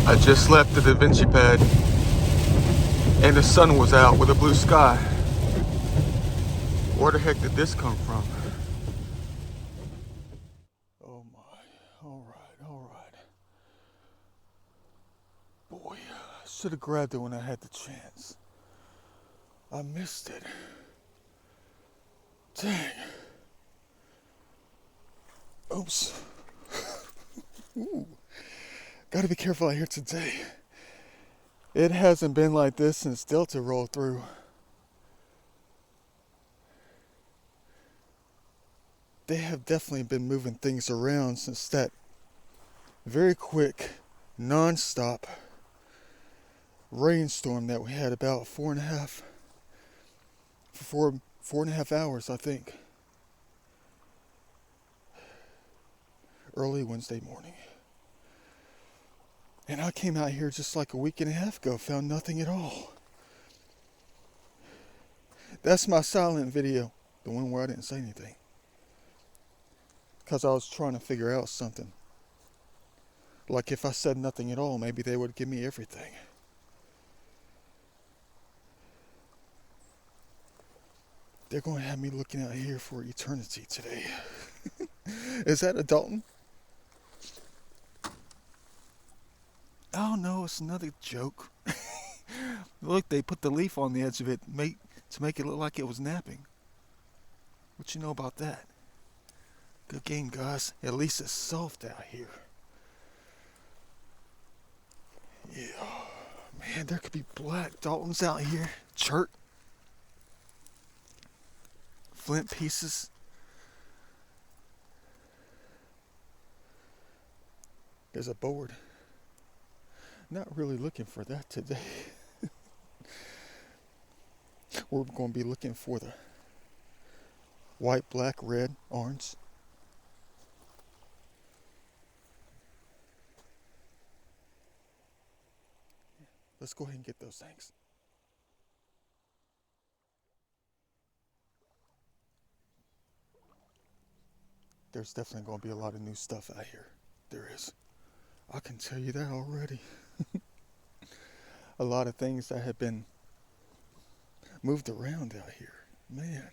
I just left the Vinci pad and the sun was out with a blue sky. Where the heck did this come from? Oh my, all right. Boy, I should have grabbed it when I had the chance. I missed it. Dang. Oops. Ooh. Gotta be careful out here today. It hasn't been like this since Delta rolled through. They have definitely been moving things around since that very quick, non-stop rainstorm that we had about four and a half hours, I think. Early Wednesday morning. And I came out here just like a week and a half ago, found nothing at all. That's my silent video, the one where I didn't say anything. Because I was trying to figure out something. Like if I said nothing at all, maybe they would give me everything. They're going to have me looking out here for eternity today. Is that a Dalton? Oh no, it's another joke. Look, they put the leaf on the edge of it to make it look like it was napping. What you know about that? Good game, guys. At least it's soft out here. Yeah. Man, there could be black Daltons out here. Chert. Flint pieces. There's a board. Not really looking for that today. We're going to be looking for the white, black, red, orange. Let's go ahead and get those things. There's definitely going to be a lot of new stuff out here. There is. I can tell you that already. A lot of things that have been moved around out here. Man.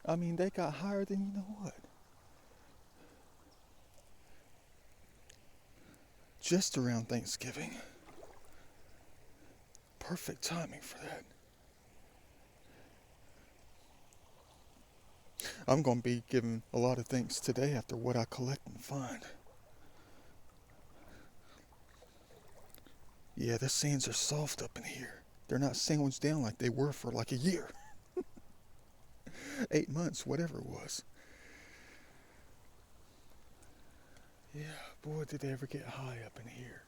I mean, they got higher than you know what. Just around Thanksgiving. Perfect timing for that. I'm going to be giving a lot of thanks today after what I collect and find. Yeah, the sands are soft up in here. They're not sandwiched down like they were for like a year. 8 months, whatever it was. Yeah, boy, did they ever get high up in here.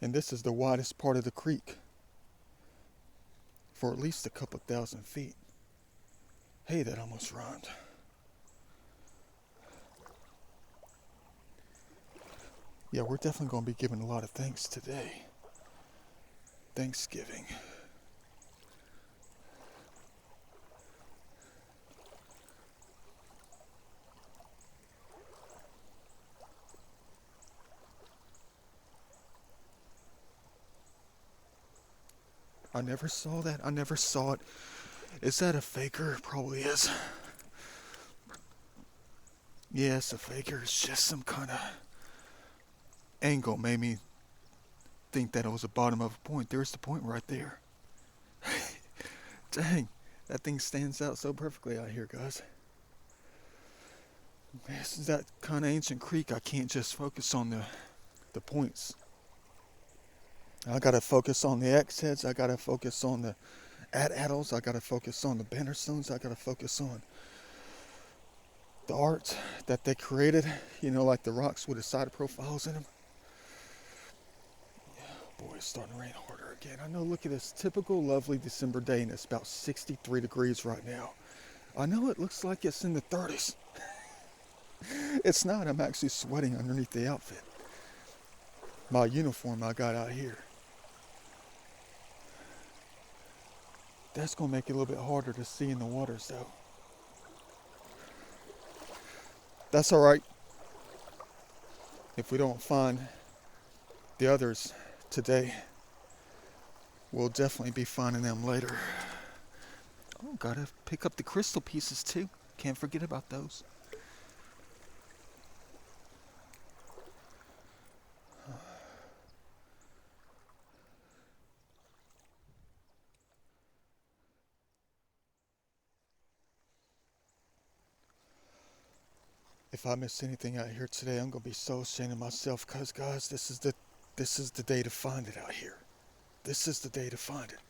And this is the widest part of the creek. For at least a couple thousand feet. Hey, that almost rhymed. Yeah, we're definitely going to be giving a lot of thanks today. Thanksgiving. I never saw that. I never saw it. Is that a faker? It probably is. Yeah, it's a faker. It's just some kind of angle made me think that it was the bottom of a point. There's the point right there. Dang, that thing stands out so perfectly out here, guys. This is that kind of ancient creek. I can't just focus on the points. I gotta focus on the X heads. I gotta focus on the addles. I gotta focus on the banner stones. I gotta focus on the art that they created. You know, like the rocks with the side profiles in them. Yeah, boy, it's starting to rain harder again. I know, look at this typical lovely December day, and it's about 63 degrees right now. I know it looks like it's in the 30s. It's not. I'm actually sweating underneath the outfit. My uniform I got out here. That's going to make it a little bit harder to see in the waters, though. That's all right. If we don't find the others today, we'll definitely be finding them later. Oh, gotta pick up the crystal pieces too. Can't forget about those. If I miss anything out here today, I'm gonna be so ashamed of myself, cause guys, this is the day to find it out here. This is the day to find it.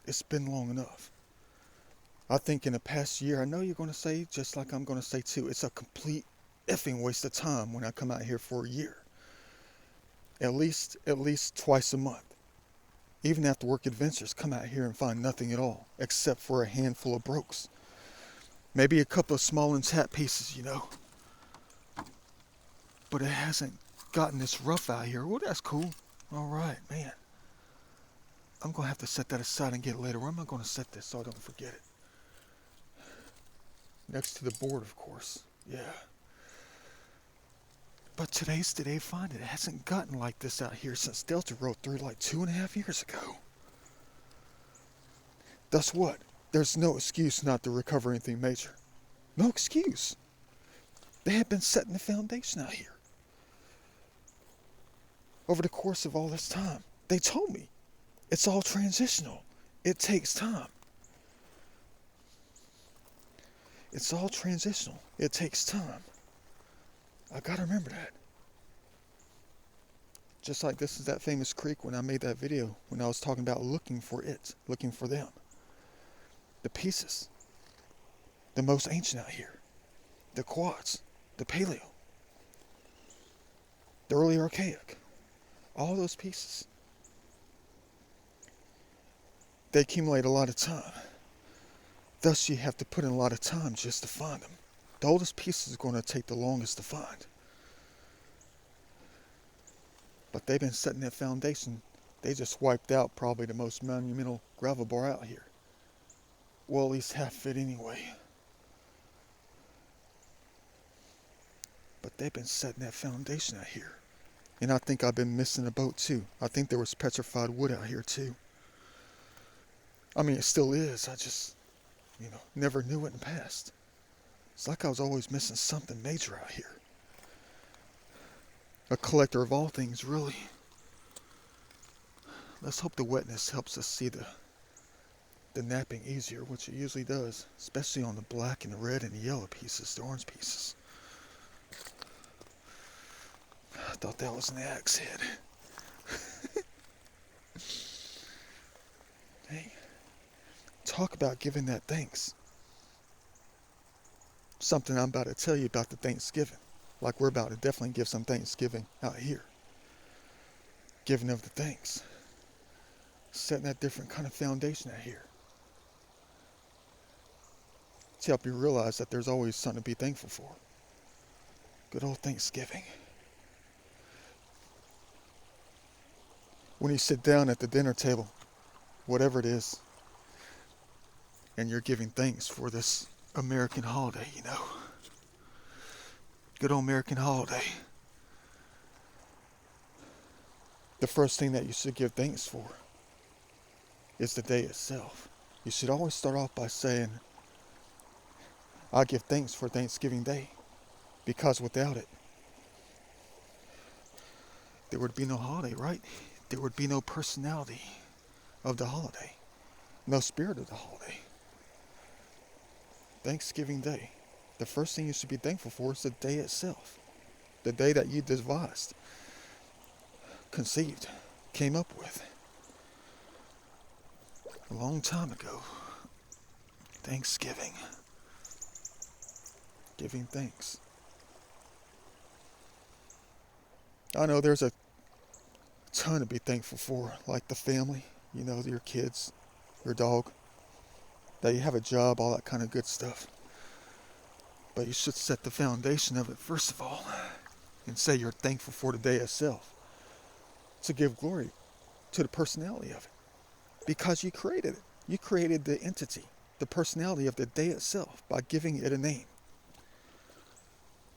It's been long enough. I think in the past year, I know you're gonna say, just like I'm gonna say too, it's a complete effing waste of time when I come out here for a year. At least twice a month. Even after work adventures, come out here and find nothing at all, except for a handful of brokes. Maybe a couple of small intact pieces, you know. But it hasn't gotten this rough out here. Well, that's cool. All right, man. I'm going to have to set that aside and get it later. Where am I going to set this so I don't forget it? Next to the board, of course. Yeah. But today's the day to find it. It hasn't gotten like this out here since Delta rode through like 2.5 years ago. Thus what? There's no excuse not to recover anything major. No excuse. They have been setting the foundation out here. Over the course of all this time, they told me it's all transitional. It takes time. It's all transitional. It takes time. I gotta remember that. Just like this is that famous creek when I made that video, when I was talking about looking for it, looking for them. The pieces. The most ancient out here. The quartz. The paleo. The early archaic. All those pieces. They accumulate a lot of time. Thus you have to put in a lot of time just to find them. The oldest piece is going to take the longest to find. But they've been setting that foundation. They just wiped out probably the most monumental gravel bar out here. Well, at least half of it anyway. But they've been setting that foundation out here. And I think I've been missing a boat too. I think there was petrified wood out here too. I mean, it still is. I just, never knew it in the past. It's like I was always missing something major out here. A collector of all things, really. Let's hope the wetness helps us see the napping easier, which it usually does, especially on the black and the red and the yellow pieces, the orange pieces. I thought that was an axe head. Hey, talk about giving that thanks. Something I'm about to tell you about the Thanksgiving. Like we're about to definitely give some Thanksgiving out here. Giving of the thanks. Setting that different kind of foundation out here. To help you realize that there's always something to be thankful for. Good old Thanksgiving. When you sit down at the dinner table, whatever it is, and you're giving thanks for this American holiday, Good old American holiday. The first thing that you should give thanks for is the day itself. You should always start off by saying, I give thanks for Thanksgiving Day, because without it, there would be no holiday, right? There would be no personality of the holiday, no spirit of the holiday. Thanksgiving Day. The first thing you should be thankful for is the day itself. The day that you devised, conceived, came up with. A long time ago. Thanksgiving. Giving thanks. I know there's a ton to be thankful for, like the family, your kids, your dog, that you have a job, all that kind of good stuff. But you should set the foundation of it first of all and say you're thankful for the day itself. To give glory to the personality of it. Because you created it. You created the entity, the personality of the day itself by giving it a name.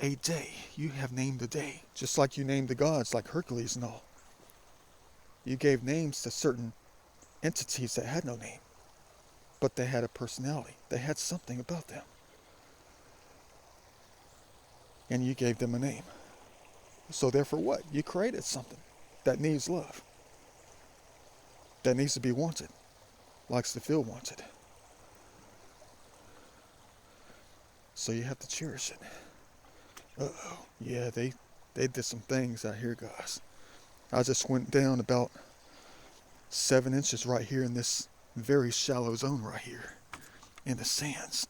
a day. You have named a day. Just like you named the gods, like Hercules and all. You gave names to certain entities that had no name. But they had a personality. They had something about them. And you gave them a name. So therefore what? You created something that needs love. That needs to be wanted. Likes to feel wanted. So you have to cherish it. Uh-oh. Yeah, they did some things out here, guys. I just went down about 7 inches right here in this very shallow zone right here. In the sands.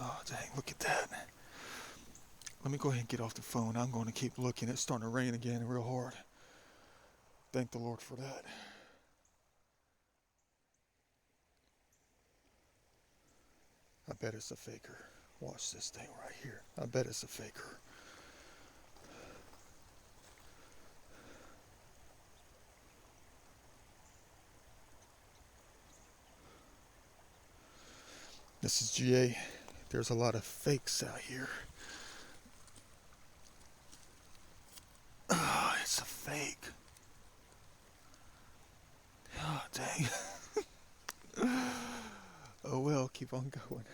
Oh, dang, look at that. Let me go ahead and get off the phone. I'm going to keep looking. It's starting to rain again real hard. Thank the Lord for that. I bet it's a faker. Watch this thing right here. I bet it's a faker. This is GA. There's a lot of fakes out here. Oh, it's a fake. Oh, dang. Oh well, keep on going.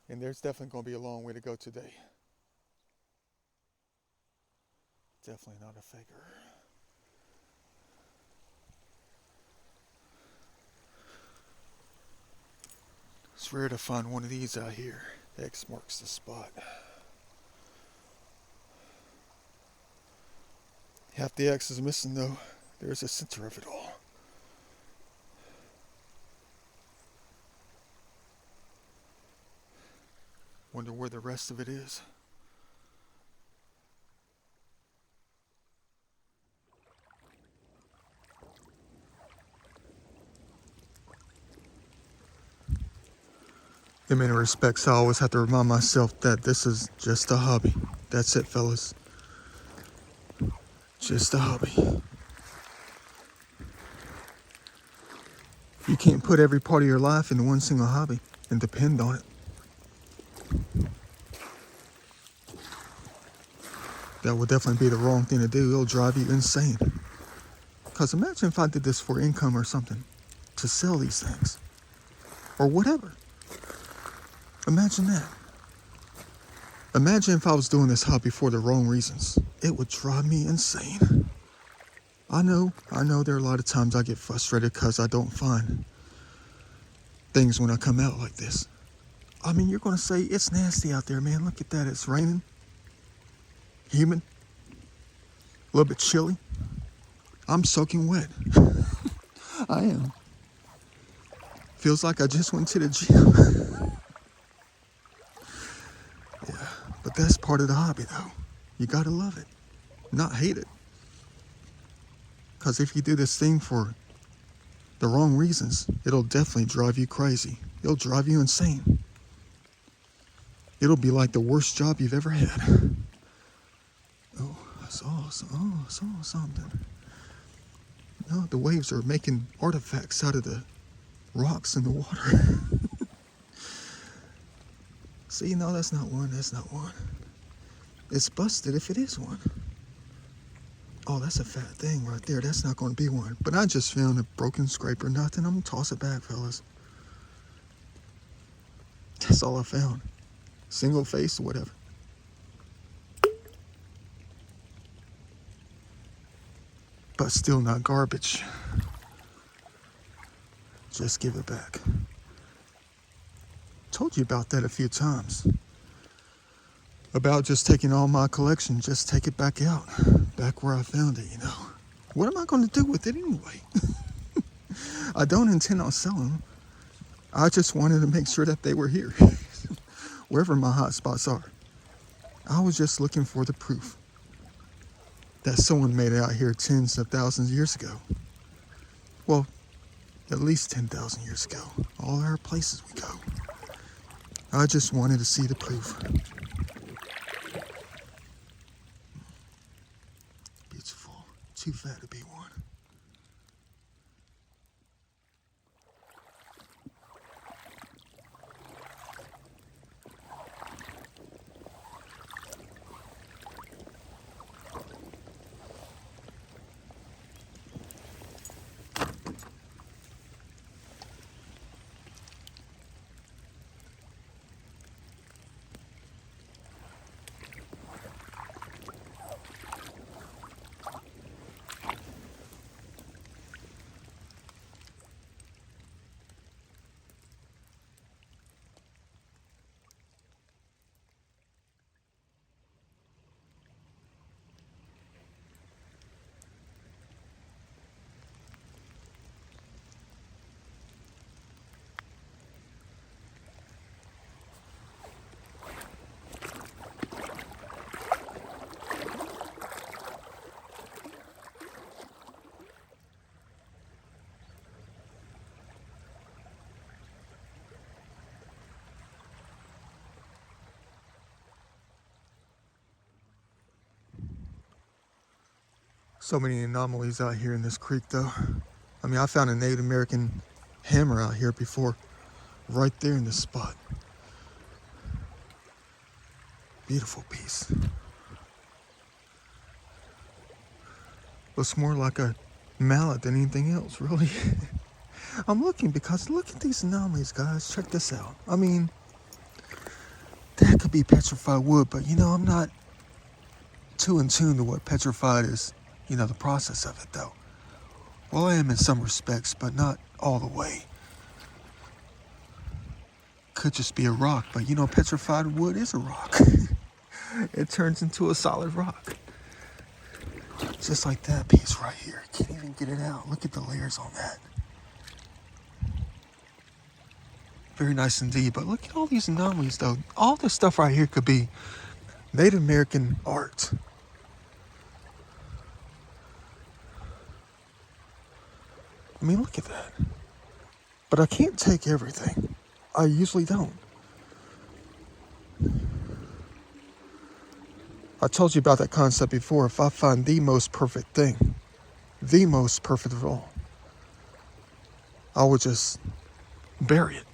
And there's definitely going to be a long way to go today. Definitely not a faker. It's rare to find one of these out here. X marks the spot. Half the X is missing though. There's the center of it all. Wonder where the rest of it is. In many respects, I always have to remind myself that this is just a hobby. That's it, fellas. Just a hobby. You can't put every part of your life into one single hobby and depend on it. That would definitely be the wrong thing to do. It'll drive you insane. Because imagine if I did this for income or something, to sell these things, or whatever. Imagine that. Imagine if I was doing this hobby for the wrong reasons. It would drive me insane. I know there are a lot of times I get frustrated because I don't find things when I come out like this. I mean, you're going to say, it's nasty out there, man. Look at that. It's raining. Humid. A little bit chilly. I'm soaking wet. I am. Feels like I just went to the gym. Yeah, but that's part of the hobby, though. You got to love it, not hate it. Because if you do this thing for the wrong reasons, it'll definitely drive you crazy. It'll drive you insane. It'll be like the worst job you've ever had. Oh, I saw something. No, the waves are making artifacts out of the rocks in the water. See, no, that's not one. That's not one. It's busted if it is one. Oh, that's a fat thing right there. That's not going to be one. But I just found a broken scraper. Nothing. I'm going to toss it back, fellas. That's all I found. Single face, whatever. But still not garbage. Just give it back. Told you about that a few times. About just taking all my collection, just take it back out. Back where I found it, you know. What am I going to do with it anyway? I don't intend on selling them. I just wanted to make sure that they were here. Wherever my hot spots are. I was just looking for the proof that someone made it out here tens of thousands of years ago. Well, at least 10,000 years ago. All our places we go. I just wanted to see the proof. Beautiful. Too fat to be one. So many anomalies out here in this creek though. I mean, I found a Native American hammer out here before, right there in this spot. Beautiful piece. Looks more like a mallet than anything else, really. I'm looking because look at these anomalies, guys. Check this out. I mean, that could be petrified wood, but you know, I'm not too in tune to what petrified is, you know, the process of it though. Well, I am in some respects, but not all the way. Could just be a rock, but you know, petrified wood is a rock. It turns into a solid rock. Just like that piece right here. Can't even get it out. Look at the layers on that. Very nice indeed, but look at all these anomalies though. All this stuff right here could be Native American art. I mean, look at that. But I can't take everything. I usually don't. I told you about that concept before. If I find the most perfect thing, the most perfect of all, I would just bury it,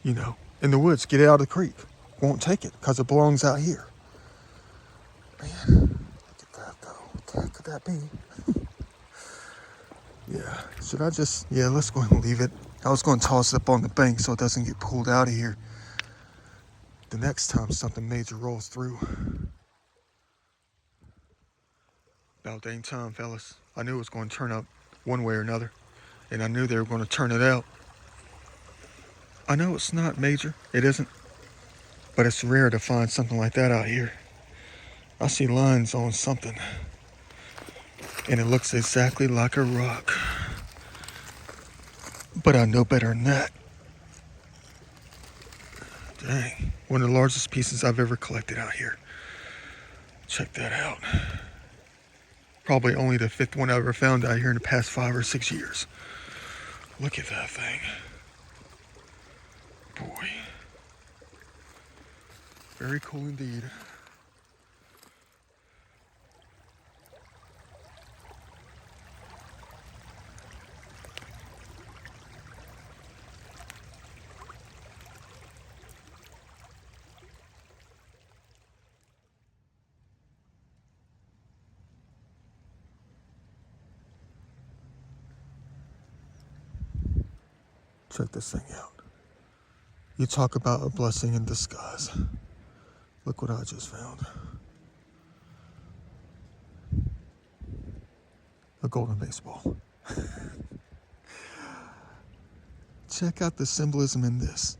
you know, in the woods, get it out of the creek. Won't take it because it belongs out here. Man, look at that though. What the heck could that be? Yeah, should I just, yeah, let's go ahead and leave it. I was going to toss it up on the bank so it doesn't get pulled out of here the next time something major rolls through. About dang time, fellas. I knew it was going to turn up one way or another, and I knew they were going to turn it out. I know it's not major, it isn't, but it's rare to find something like that out here. I see lines on something, and it looks exactly like a rock. But I know better than that. Dang, one of the largest pieces I've ever collected out here. Check that out. Probably only the 5th one I've ever found out here in the past 5 or 6 years. Look at that thing. Boy. Very cool indeed. Check this thing out. You talk about a blessing in disguise. Look what I just found. A golden baseball. Check out the symbolism in this.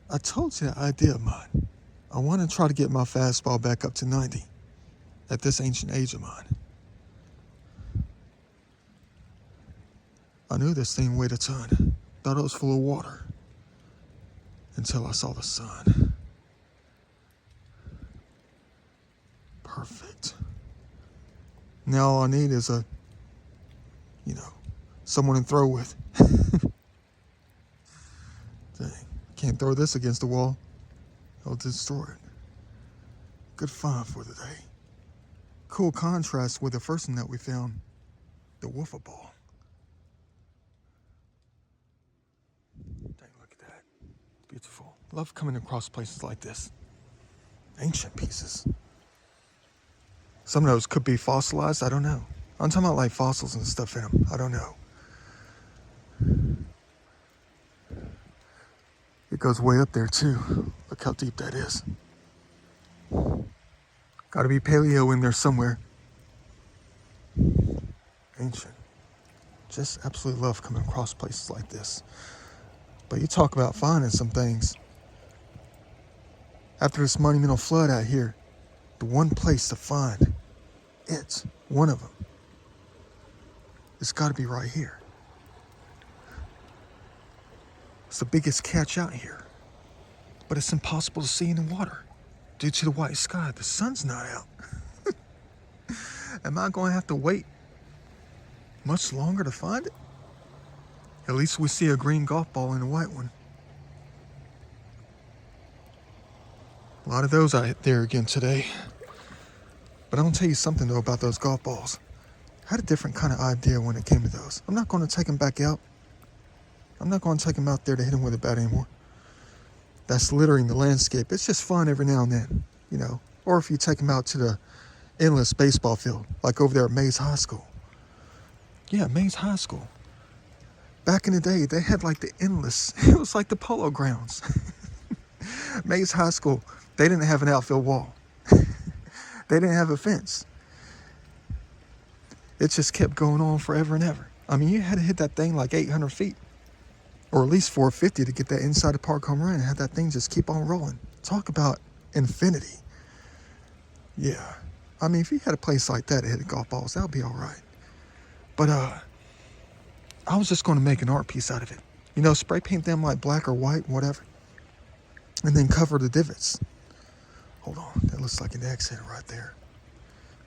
I told you the idea of mine. I want to try to get my fastball back up to 90 at this ancient age of mine. I knew this thing weighed a ton. Thought it was full of water. Until I saw the sun. Perfect. Now all I need is a, you know, someone to throw with. Dang, can't throw this against the wall. It'll destroy it. Good find for the day. Cool contrast with the first one that we found, the wiffle ball. Dang, look at that. Beautiful. Love coming across places like this. Ancient pieces. Some of those could be fossilized, I don't know. I'm talking about like fossils and stuff in them, I don't know. It goes way up there too. Look how deep that is. Gotta be paleo in there somewhere. Ancient. Just absolutely love coming across places like this. But you talk about finding some things. After this monumental flood out here, the one place to find it, one of them, it's gotta be right here. It's the biggest catch out here, but it's impossible to see in the water due to the white sky. The sun's not out. Am I going to have to wait much longer to find it? At least we see a green golf ball and a white one. A lot of those out there again today. But I'm going to tell you something though about those golf balls. I had a different kind of idea when it came to those. I'm not going to take them back out. I'm not going to take them out there to hit them with a bat anymore. That's littering the landscape. It's just fun every now and then, you know. Or if you take them out to the endless baseball field, like over there at Mays High School. Yeah, Mays High School. Back in the day, they had like the endless, it was like the polo grounds. Mays High School, they didn't have an outfield wall. They didn't have a fence. It just kept going on forever and ever. I mean, you had to hit that thing like 800 feet, or at least 450 to get that inside the park home run and have that thing just keep on rolling. Talk about infinity. Yeah. I mean, if you had a place like that to hit golf balls, that would be all right. But I was just going to make an art piece out of it. You know, spray paint them like black or white, whatever, and then cover the divots. Hold on, that looks like an exit right there,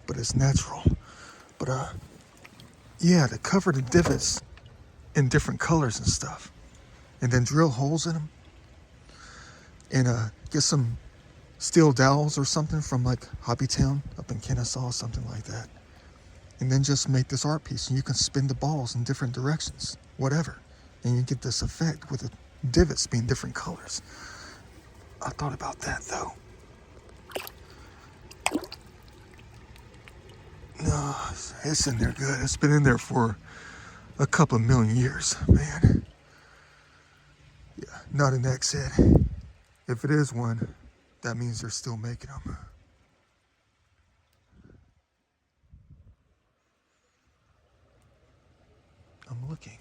but it's natural. But yeah, to cover the divots in different colors and stuff, and then drill holes in them, and get some steel dowels or something from like Hobbytown up in Kennesaw, something like that. And then just make this art piece, and you can spin the balls in different directions, whatever. And you get this effect with the divots being different colors. I thought about that though. No, it's in there good. It's been in there for a couple of million years, man. Yeah, not an exit. If it is one, that means they're still making them. I'm looking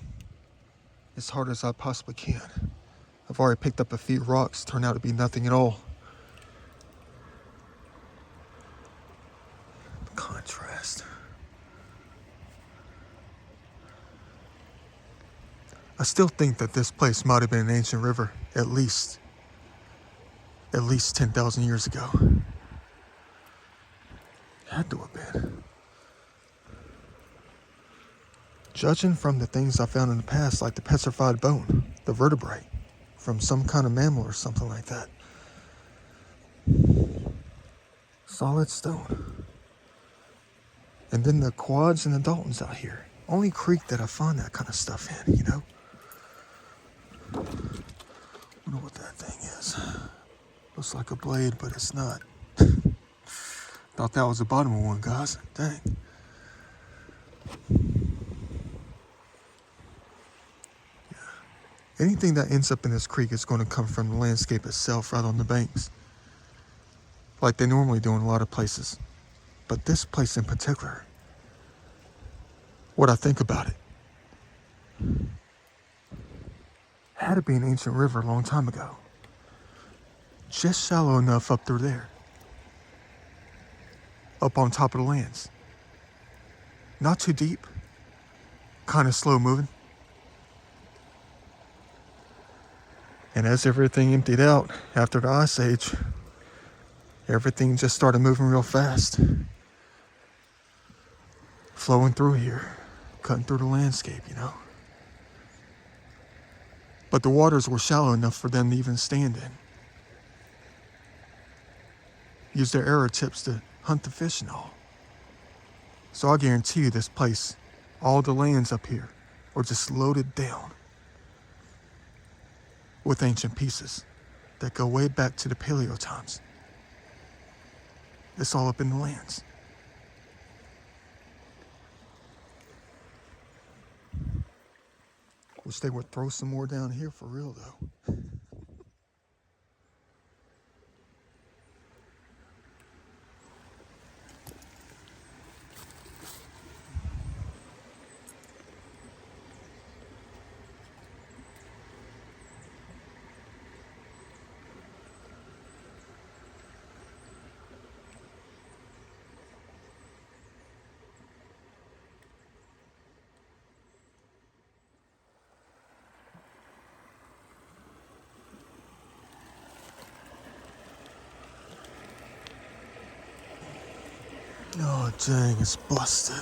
as hard as I possibly can. I've already picked up a few rocks, turned out to be nothing at all. The contrast. I still think that this place might have been an ancient river, at least 10,000 years ago. Had to have been. Judging from the things I found in the past, like the petrified bone, the vertebrae, from some kind of mammal or something like that. Solid stone. And then the quads and the Daltons out here. Only creek that I find that kind of stuff in, you know? Wonder what that thing is. Looks like a blade, but it's not. Thought that was the bottom of one, guys. Dang. Anything that ends up in this creek is going to come from the landscape itself right on the banks, like they normally do in a lot of places. But this place in particular, what I think about it, had to be an ancient river a long time ago. Just shallow enough up through there, up on top of the lands. Not too deep, kind of slow moving. And as everything emptied out after the Ice Age, everything just started moving real fast. Flowing through here, cutting through the landscape, you know. But the waters were shallow enough for them to even stand in. Use their arrow tips to hunt the fish and all. So I guarantee you this place, all the lands up here, are just loaded down with ancient pieces that go way back to the Paleo times. It's all up in the lands. Wish they would throw some more down here for real though. Oh dang, it's busted.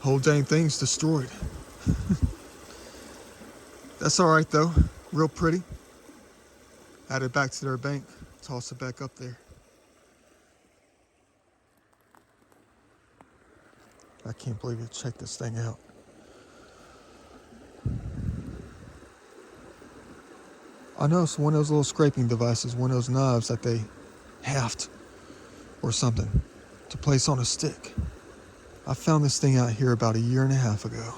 Whole dang thing's destroyed. That's all right though. Real pretty. Add it back to their bank. Toss it back up there. I can't believe it. Check this thing out. I know it's one of those little scraping devices, one of those knives that they haft or something to place on a stick. I found this thing out here about 1.5 years ago.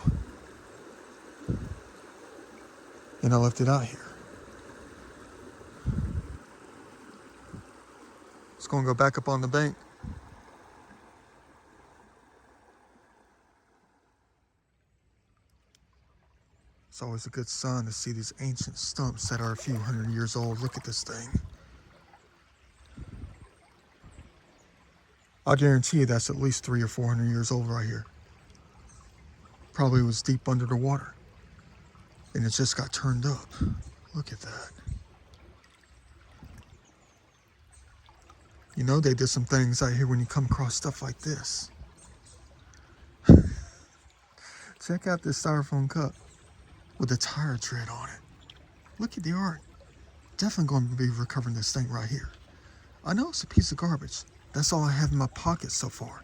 And I left it out here. It's going to go back up on the bank. It's always a good sign to see these ancient stumps that are a few hundred years old. Look at this thing. I guarantee you that's at least 300 or 400 years old right here. Probably was deep under the water. And it just got turned up. Look at that. You know they did some things out here when you come across stuff like this. Check out this styrofoam cup with a tire tread on it. Look at the art. Definitely going to be recovering this thing right here. I know it's a piece of garbage. That's all I have in my pocket so far.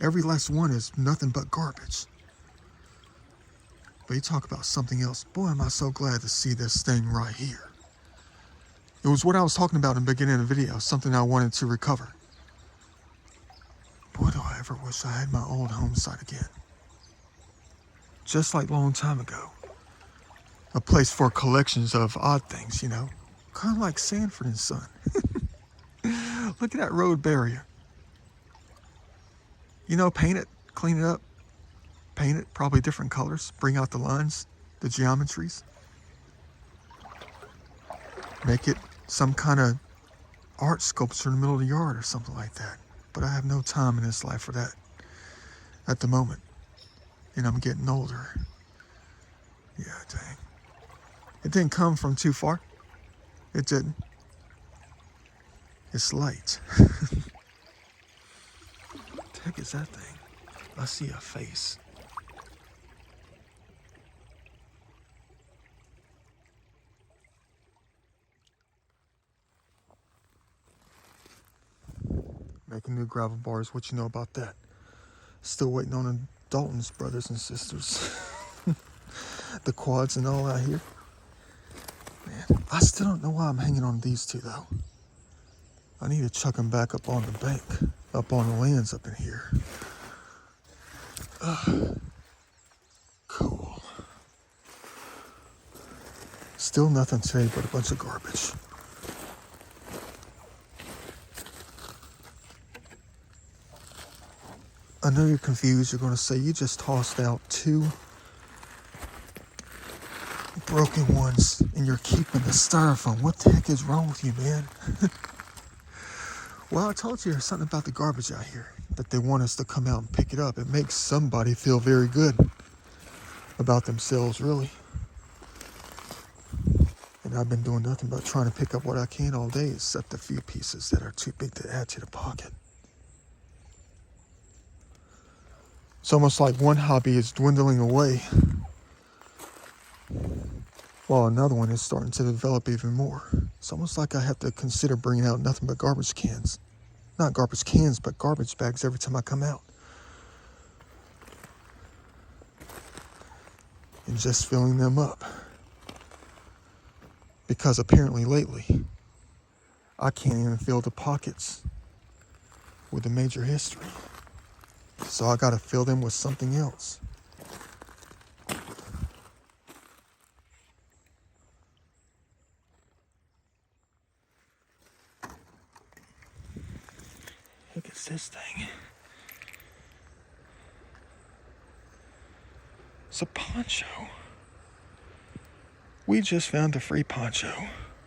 Every last one is nothing but garbage. But you talk about something else. Boy, am I so glad to see this thing right here. It was what I was talking about in the beginning of the video, something I wanted to recover. Boy, do I ever wish I had my old home site again. Just like a long time ago. A place for collections of odd things, you know. Kind of like Sanford and Son. Look at that road barrier. You know, paint it, clean it up. Paint it, probably different colors. Bring out the lines, the geometries. Make it some kind of art sculpture in the middle of the yard or something like that. But I have no time in this life for that at the moment. And I'm getting older. Yeah, dang. It didn't come from too far. It didn't. It's light. What the heck is that thing? I see a face. Making new gravel bars, what you know about that? Still waiting on the Dalton's brothers and sisters. The quads and all out here. Man, I still don't know why I'm hanging on these two though. I need to chuck them back up on the bank, up on the lands up in here. Cool. Still nothing today but a bunch of garbage. I know you're confused. You're going to say you just tossed out 2 broken ones and you're keeping the styrofoam. What the heck is wrong with you, man? Well, I told you there's something about the garbage out here that they want us to come out and pick it up. It makes somebody feel very good about themselves, really. And I've been doing nothing but trying to pick up what I can all day, except a few pieces that are too big to add to the pocket. It's almost like one hobby is dwindling away, while another one is starting to develop even more. It's almost like I have to consider bringing out nothing but garbage cans. Not garbage cans, but garbage bags every time I come out. And just filling them up. Because apparently lately, I can't even fill the pockets with a major history. So I gotta fill them with something else. Look at this thing. It's a poncho. We just found a free poncho.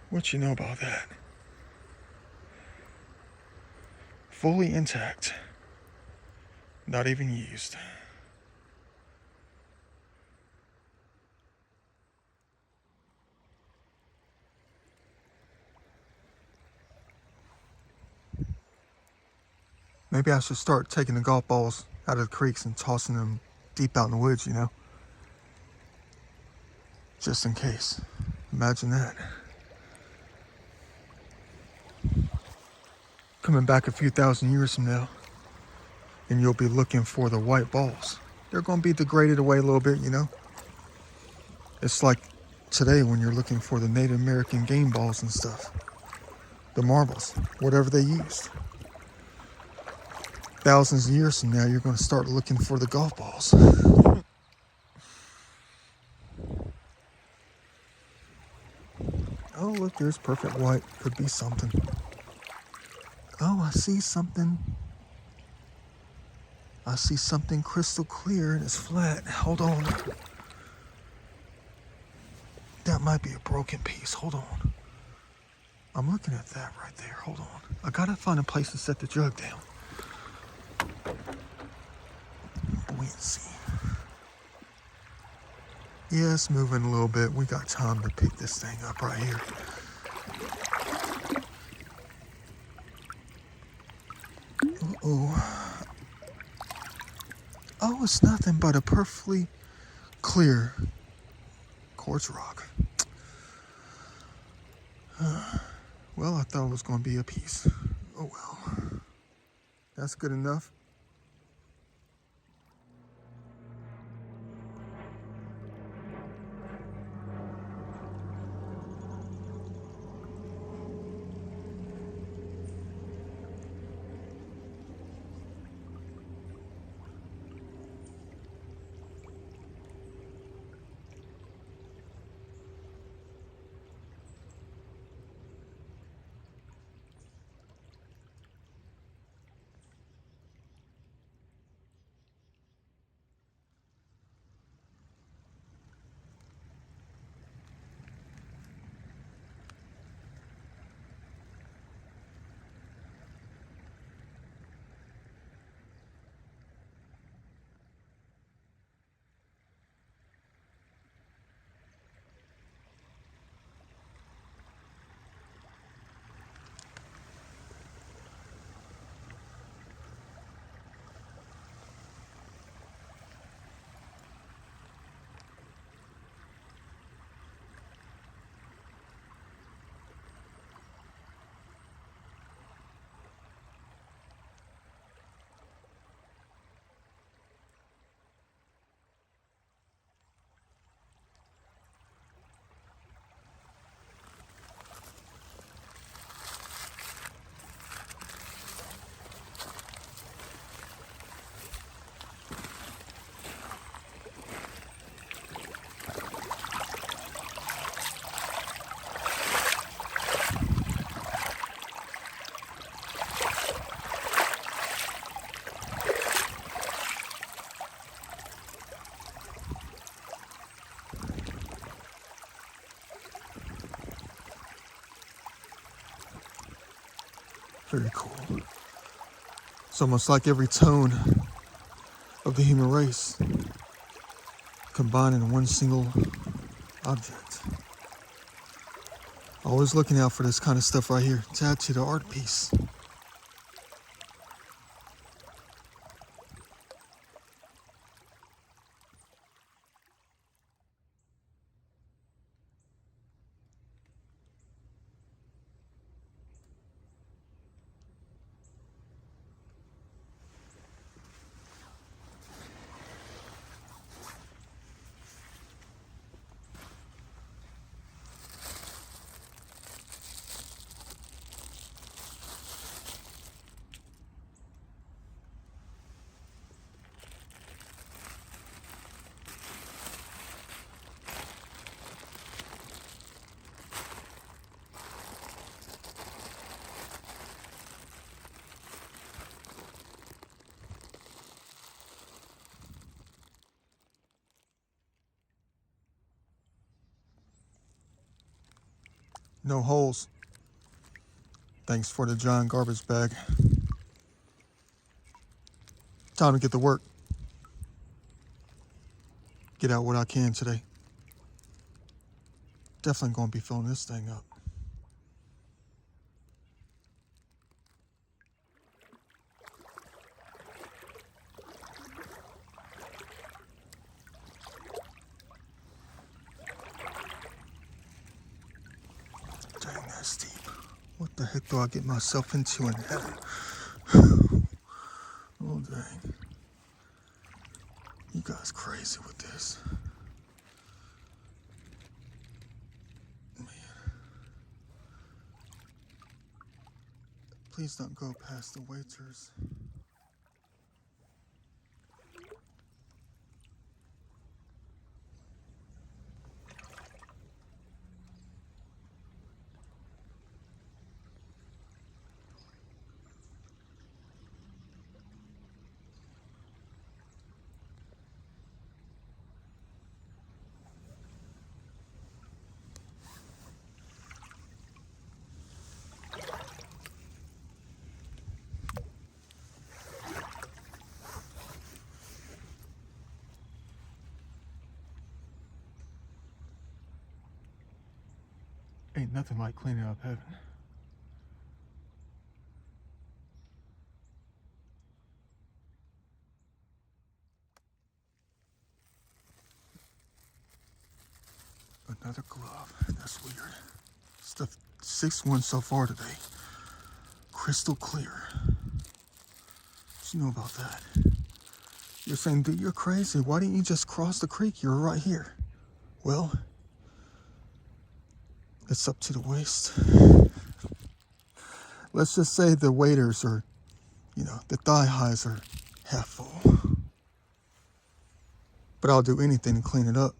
What you know about that? Fully intact. Not even used. Maybe I should start taking the golf balls out of the creeks and tossing them deep out in the woods, you know? just in case. Imagine that. Coming back a few thousand years from now, and you'll be looking for the white balls. They're going to be degraded away a little bit, you know? It's like today when you're looking for the Native American game balls and stuff. The marbles, whatever they used. Thousands of years from now, you're going to start looking for the golf balls. Oh, look, there's perfect white. Could be something. Oh, I see something. I see something crystal clear and it's flat. Hold on. That might be a broken piece. Hold on. I'm looking at that right there. Hold on. I gotta find a place to set the jug down. Wait and see. Yeah, it's moving a little bit. We got time to pick this thing up right here. Uh-oh. Oh, it's nothing but a perfectly clear quartz rock. Well, I thought it was going to be a piece. Oh well. That's good enough. Very cool. It's almost like every tone of the human race combined in one single object. Always looking out for this kind of stuff right here to add to the art piece. No holes. Thanks for the giant garbage bag. Time to get to work. Get out what I can today. Definitely gonna be filling this thing up. nasty. What the heck do I get myself into in heaven? Oh, dang. You guys crazy with this. Man. Please don't go past the waiters. Ain't nothing like cleaning up heaven. Another glove. That's weird. Stuff 6-1 so far today. Crystal clear. What you know about that? You're saying, dude, you're crazy. Why didn't you just cross the creek? You're right here. Well, it's up to the waist. Let's just say the waders are, the thigh highs are half full. But I'll do anything to clean it up.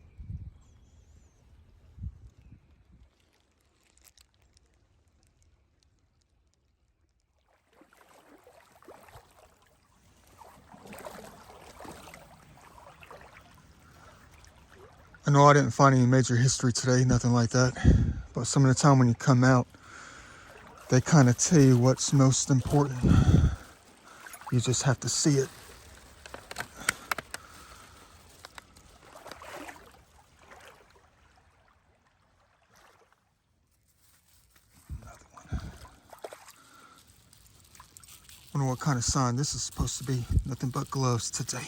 I know I didn't find any major history today, nothing like that. But some of the time when you come out, they kind of tell you what's most important. You just have to see it. Another one. Wonder what kind of sign this is supposed to be. Nothing but gloves today.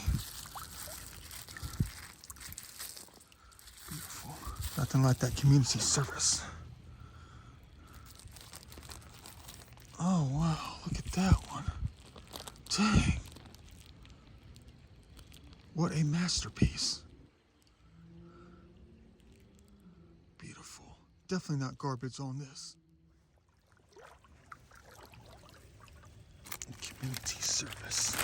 Beautiful. Nothing like that community service. Oh, wow. Look at that one. Dang. What a masterpiece. Beautiful. Definitely not garbage on this. Community service.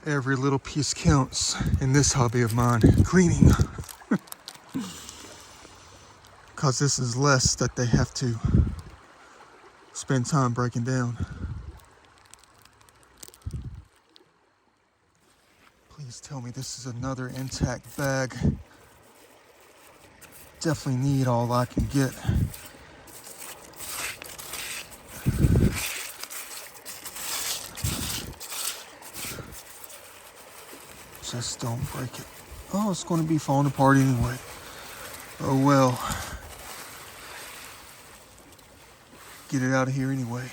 Every little piece counts in this hobby of mine, cleaning. Because this is less that they have to spend time breaking down. Please tell me this is another intact bag. Definitely need all I can get. Just don't break it. Oh, it's going to be falling apart anyway. Oh well. Get it out of here anyway.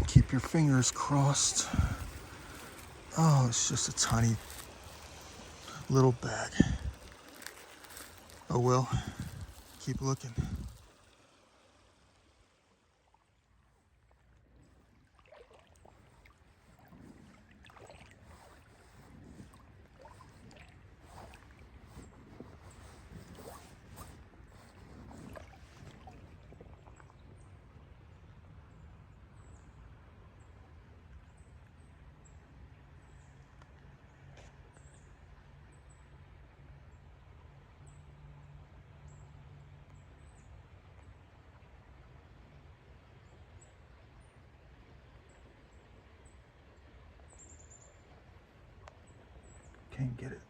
Keep your fingers crossed. Oh, it's just a tiny little bag. Oh well, keep looking. can't get it.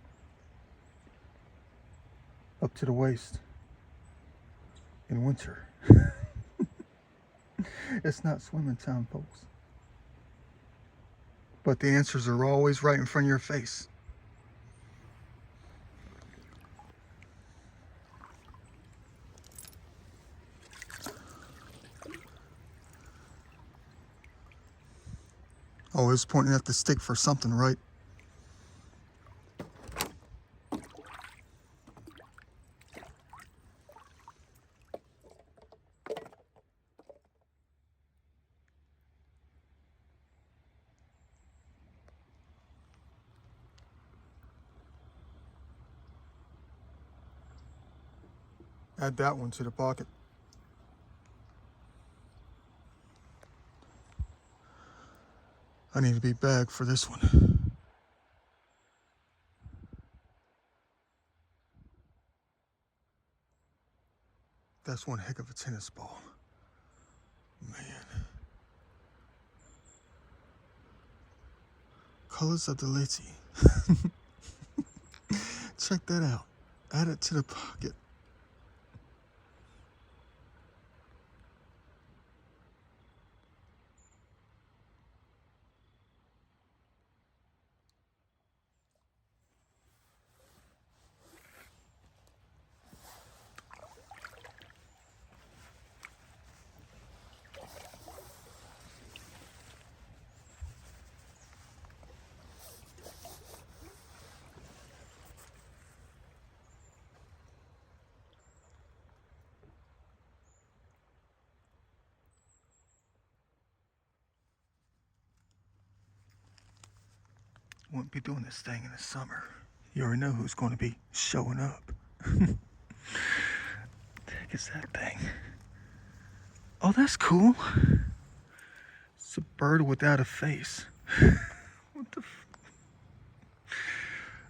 Up to the waist. In winter. It's not swimming time, folks. But the answers are always right in front of your face. Always pointing at the stick for something, right? Add that one to the pocket. I need to be bagged for this one. That's one heck of a tennis ball. Man. Colors of the Leti. Check that out. Add it to the pocket. Won't be doing this thing in the summer. You already know who's going to be showing up. What the heck is that thing? Oh, that's cool. It's a bird without a face. What the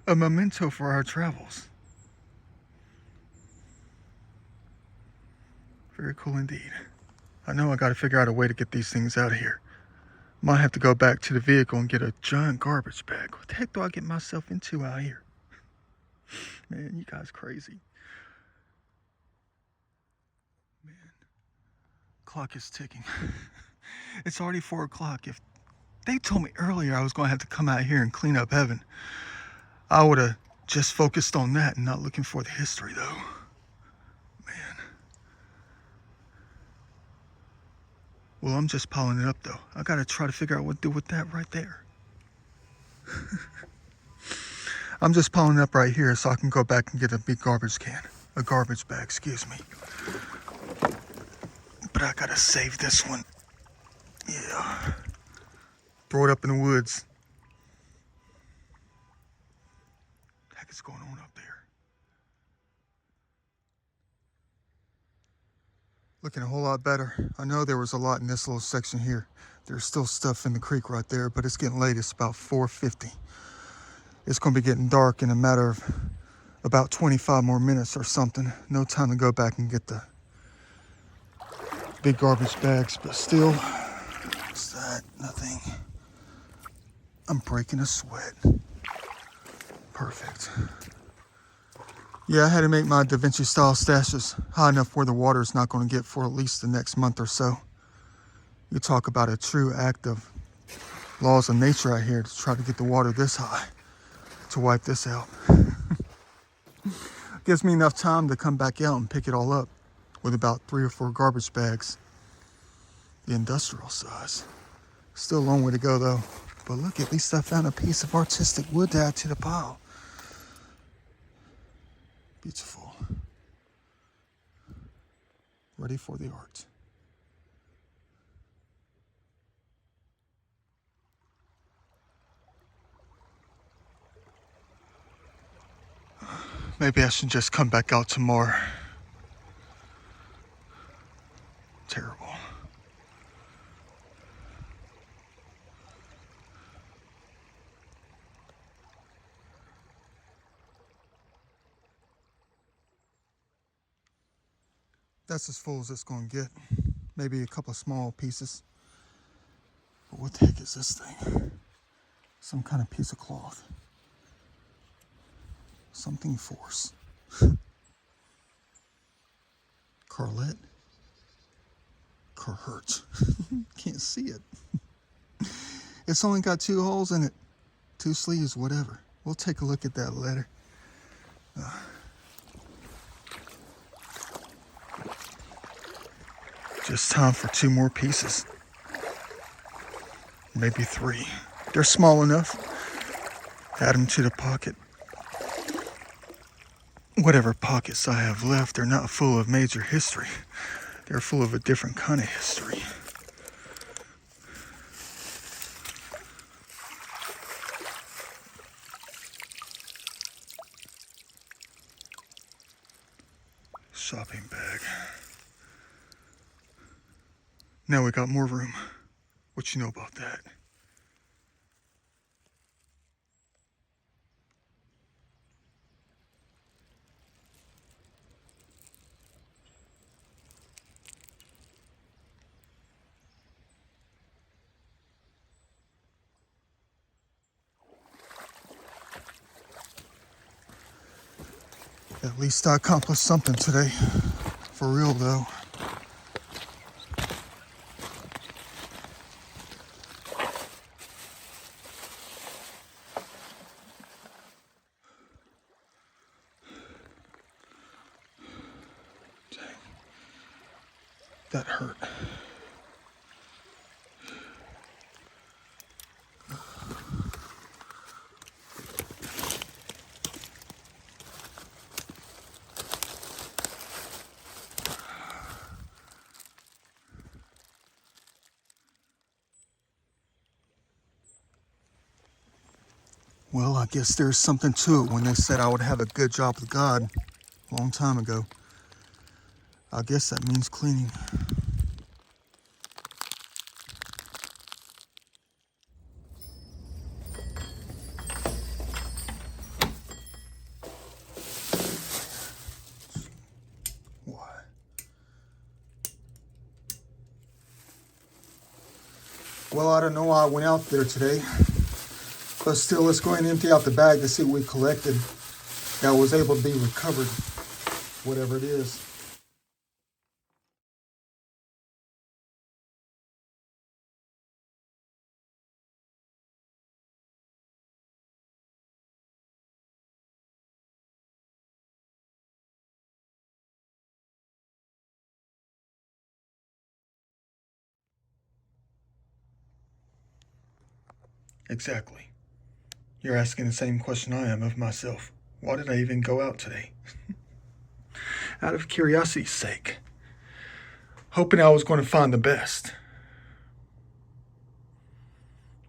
a memento for our travels. Very cool indeed. I know I gotta figure out a way to get these things out of here. Might have to go back to the vehicle and get a giant garbage bag. What the heck do I get myself into out here? Man, you guys crazy. Man, clock is ticking. It's already 4 o'clock. If they told me earlier I was gonna have to come out here and clean up heaven, I would have just focused on that and not looking for the history though. Man. Well, I'm just piling it up though. I gotta try to figure out what to do with that right there. I'm just piling it up right here so I can go back and get a big garbage can. A garbage bag, excuse me. But I gotta save this one. Yeah. Throw it up in the woods. What the heck is going on up there? Looking a whole lot better. I know there was a lot in this little section here. There's still stuff in the creek right there, but it's getting late. It's about 4:50. It's gonna be getting dark in a matter of about 25 more minutes or something. No time to go back and get the big garbage bags, but still, what's that? Nothing. I'm breaking a sweat. Perfect. Yeah, I had to make my Da Vinci style stashes high enough where the water is not going to get for at least the next month or so. You talk about a true act of laws of nature out here to try to get the water this high to wipe this out. Gives me enough time to come back out and pick it all up with about 3 or 4 garbage bags, the industrial size. Still a long way to go though. But look, at least I found a piece of artistic wood to add to the pile. Beautiful. Ready for the art. Maybe I should just come back out tomorrow. Terrible. That's as full as it's going to get. Maybe a couple of small pieces. But what the heck is this thing? Some kind of piece of cloth. Something force. Carlet? Carhurt. Can't see it. It's only got 2 holes in it. 2 sleeves, whatever. We'll take a look at that letter. Just time for 2 more pieces. Maybe 3. They're small enough. Add them to the pocket. Whatever pockets I have left, they're not full of major history. They're full of a different kind of history. Shopping bag. Now we got more room. What you know about that? At least I accomplished something today. For real, though. Dang. That hurt. Well, I guess there's something to it when they said I would have a good job with God a long time ago. I guess that means cleaning. Why? Well, I don't know why I went out there today. But still, let's go ahead and empty out the bag to see what we collected that was able to be recovered, whatever it is. Exactly. You're asking the same question I am of myself. Why did I even go out today? Out of curiosity's sake. Hoping I was going to find the best.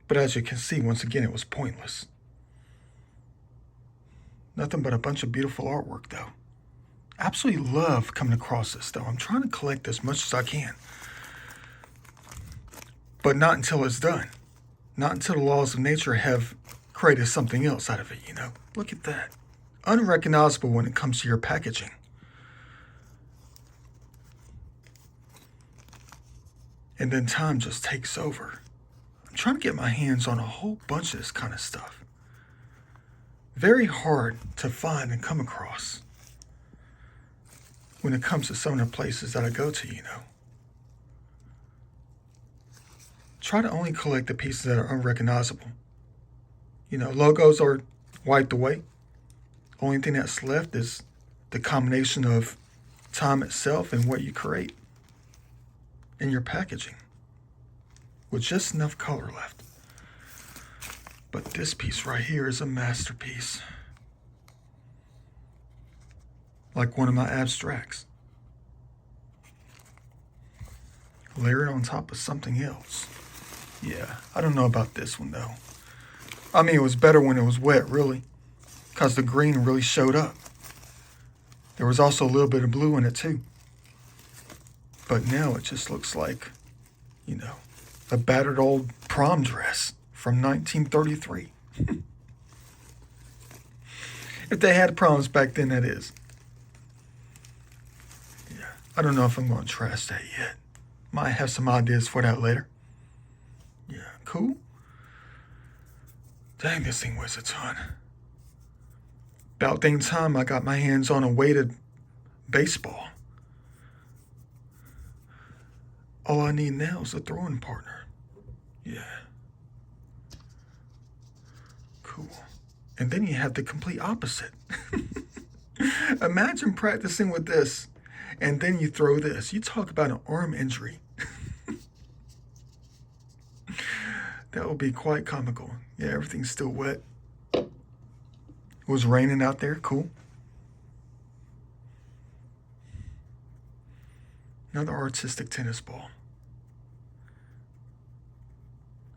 But as you can see, once again, it was pointless. Nothing but a bunch of beautiful artwork, though. Absolutely love coming across this, though. I'm trying to collect as much as I can. But not until it's done. Not until the laws of nature have created something else out of it, you know? Look at that. Unrecognizable when it comes to your packaging. And then time just takes over. I'm trying to get my hands on a whole bunch of this kind of stuff. Very hard to find and come across when it comes to some of the places that I go to, you know. Try to only collect the pieces that are unrecognizable. You know, logos are wiped away. Only thing that's left is the combination of time itself and what you create in your packaging, with just enough color left. But this piece right here is a masterpiece. Like one of my abstracts. Layered on top of something else. Yeah, I don't know about this one though. I mean, it was better when it was wet, really, because the green really showed up. There was also a little bit of blue in it too. But now it just looks like, you know, a battered old prom dress from 1933. If they had proms back then, that is. Yeah, I don't know if I'm going to trash that yet. Might have some ideas for that later. Yeah, cool. Dang, this thing weighs a ton. About dang time I got my hands on a weighted baseball. All I need now is a throwing partner. Yeah. Cool. And then you have the complete opposite. Imagine practicing with this, and then you throw this. You talk about an arm injury. That would be quite comical. Yeah, everything's still wet. It was raining out there. Cool. Another artistic tennis ball.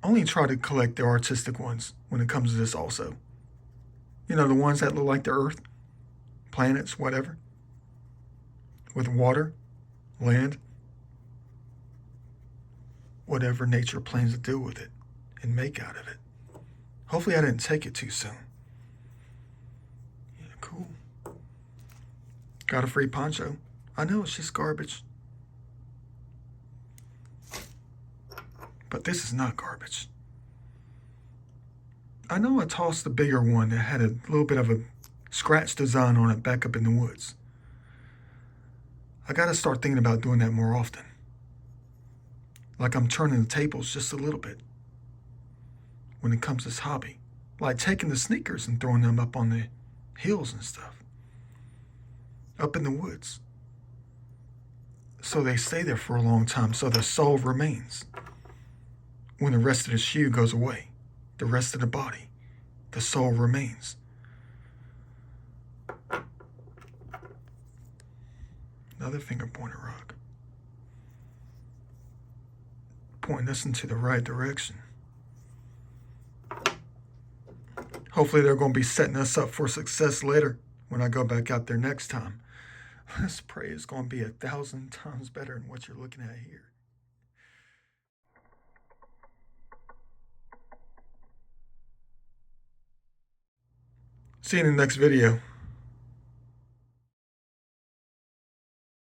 Only try to collect the artistic ones when it comes to this also. You know, the ones that look like the Earth, planets, whatever. With water, land, whatever nature plans to do with it and make out of it. Hopefully I didn't take it too soon. Yeah, cool. Got a free poncho. I know it's just garbage. But this is not garbage. I know I tossed the bigger one that had a little bit of a scratch design on it back up in the woods. I gotta start thinking about doing that more often. Like I'm turning the tables just a little bit when it comes to this hobby. Like taking the sneakers and throwing them up on the hills and stuff. Up in the woods. So they stay there for a long time, so the sole remains. When the rest of the shoe goes away, the rest of the body, the sole remains. Another finger pointer rock. Pointing us into the right direction. Hopefully they're going to be setting us up for success later when I go back out there next time. Let's pray it's going to be 1,000 times better than what you're looking at here. See you in the next video.